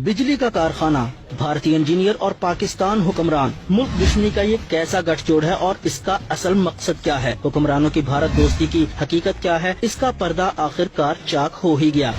बिजली का कारखाना, भारतीय इंजीनियर और पाकिस्तान हुक्मरान, मुल्क दुश्मनी का ये कैसा गठजोड़ है और इसका असल मकसद क्या है? हुक्मरानों की भारत दोस्ती की हकीकत क्या है? इसका पर्दा आखिरकार चाक हो ही गया।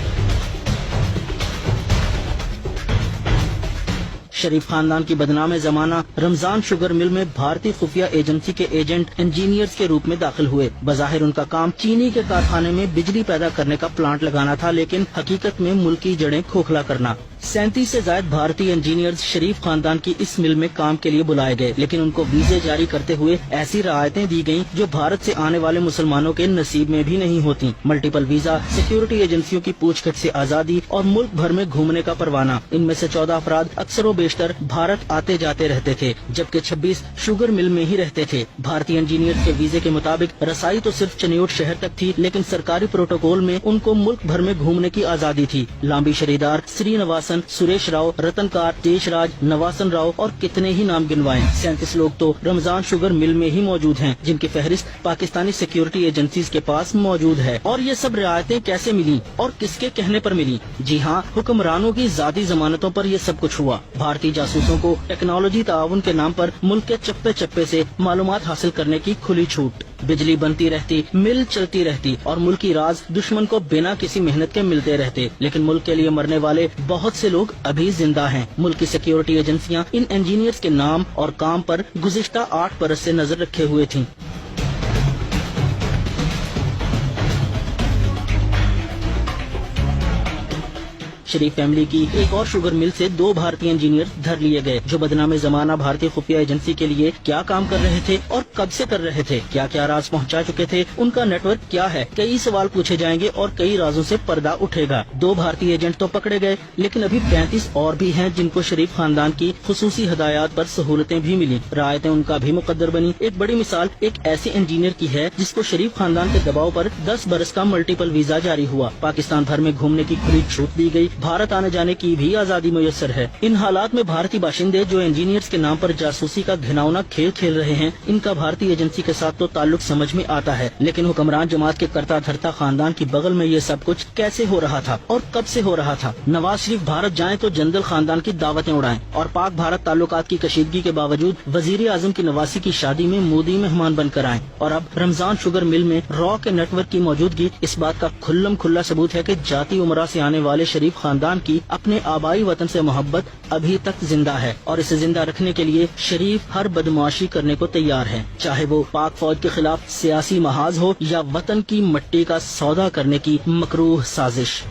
शरीफ खानदान की बदनाम जमाना रमजान शुगर मिल में भारतीय खुफिया एजेंसी के एजेंट इंजीनियर्स के रूप में दाखिल हुए। बज़ाहिर उनका काम चीनी के कारखाने में बिजली पैदा करने का प्लांट लगाना था, लेकिन हकीकत में मुल्क की जड़ें खोखला करना। 37 से ज्यादा भारतीय इंजीनियर्स शरीफ खानदान की इस मिल में काम के लिए बुलाए गए, लेकिन उनको वीजे जारी करते हुए ऐसी रियायतें दी गयी जो भारत से आने वाले मुसलमानों के नसीब में भी नहीं होती। मल्टीपल वीजा, सिक्योरिटी एजेंसियों की पूछताछ से आजादी और मुल्क भर में घूमने का परवाना। इनमें से 14 अफराद अक्सर बेशतर भारत आते जाते रहते थे, जबकि 26 शुगर मिल में ही रहते थे। भारतीय इंजीनियर्स के वीजे के मुताबिक रसाई तो सिर्फ चनियोट शहर तक थी, लेकिन सरकारी प्रोटोकॉल में उनको मुल्क भर में घूमने की आजादी थी। लांबी शरीदार, श्रीनिवासन, सुरेश राव, रतनकार, देशराज, नवासन राव और कितने ही नाम गिनवाएं। 37 लोग तो रमजान शुगर मिल में ही मौजूद हैं, जिनकी फहरिस्त पाकिस्तानी सिक्योरिटी एजेंसीज के पास मौजूद है। और ये सब रियायतें कैसे मिली और किसके कहने पर मिली? जी हाँ, हुक्मरानों की जाती जमानतों पर ये सब कुछ हुआ। भारतीय जासूसों को टेक्नोलॉजी ताउन के नाम पर मुल्क के चप्पे चप्पे से मालूमात हासिल करने की खुली छूट। बिजली बनती रहती, मिल चलती रहती और मुल्की राज दुश्मन को बिना किसी मेहनत के मिलते रहते, लेकिन मुल्क के लिए मरने वाले बहुत से लोग अभी जिंदा हैं। मुल्क की सिक्योरिटी एजेंसियां इन इंजीनियर्स के नाम और काम पर गुज़िश्ता 8 बरस से नजर रखे हुए थीं। शरीफ फैमिली की एक और शुगर मिल से 2 भारतीय इंजीनियर धर लिए गए, जो बदनामे जमाना भारतीय खुफिया एजेंसी के लिए क्या काम कर रहे थे और कब से कर रहे थे, क्या क्या राज पहुंचा चुके थे, उनका नेटवर्क क्या है। कई सवाल पूछे जाएंगे और कई राजों से पर्दा उठेगा। 2 भारतीय एजेंट तो पकड़े गए, लेकिन अभी 35 और भी हैं जिनको शरीफ खानदान की खुसूसी हदायत पर सहूलतें भी मिली। रायतें उनका भी मुकद्दर बनी। एक बड़ी मिसाल एक ऐसे इंजीनियर की है जिसको शरीफ खानदान के दबाव पर 10 बरस का मल्टीपल वीजा जारी हुआ। पाकिस्तान भर में घूमने की खुली छूट दी गई। भारत आने जाने की भी आजादी मुयस्सर है। इन हालात में भारतीय बाशिंदे जो इंजीनियर्स के नाम पर जासूसी का घिनौना खेल खेल रहे हैं, इनका भारतीय एजेंसी के साथ तो ताल्लुक समझ में आता है, लेकिन हुक्मरान जमात के करता धरता खानदान की बगल में ये सब कुछ कैसे हो रहा था और कब से हो रहा था? नवाज शरीफ भारत जाएं तो जंदल खानदान की दावतें उड़ाएं और पाक भारत ताल्लुकात की कशीदगी के बावजूद वजीर आजम की नवासी की शादी में मोदी मेहमान बनकर आए। और अब रमजान शुगर मिल में रॉ के नेटवर्क की मौजूदगी इस बात का खुल्लम खुल्ला सबूत है कि जाती उमरा से आने वाले शरीफ खानदान की अपने आबाई वतन से मोहब्बत अभी तक जिंदा है और इसे जिंदा रखने के लिए शरीफ हर बदमाशी करने को तैयार है, चाहे वो पाक फौज के खिलाफ सियासी महाज हो या वतन की मट्टी का सौदा करने की मकरूह साजिश।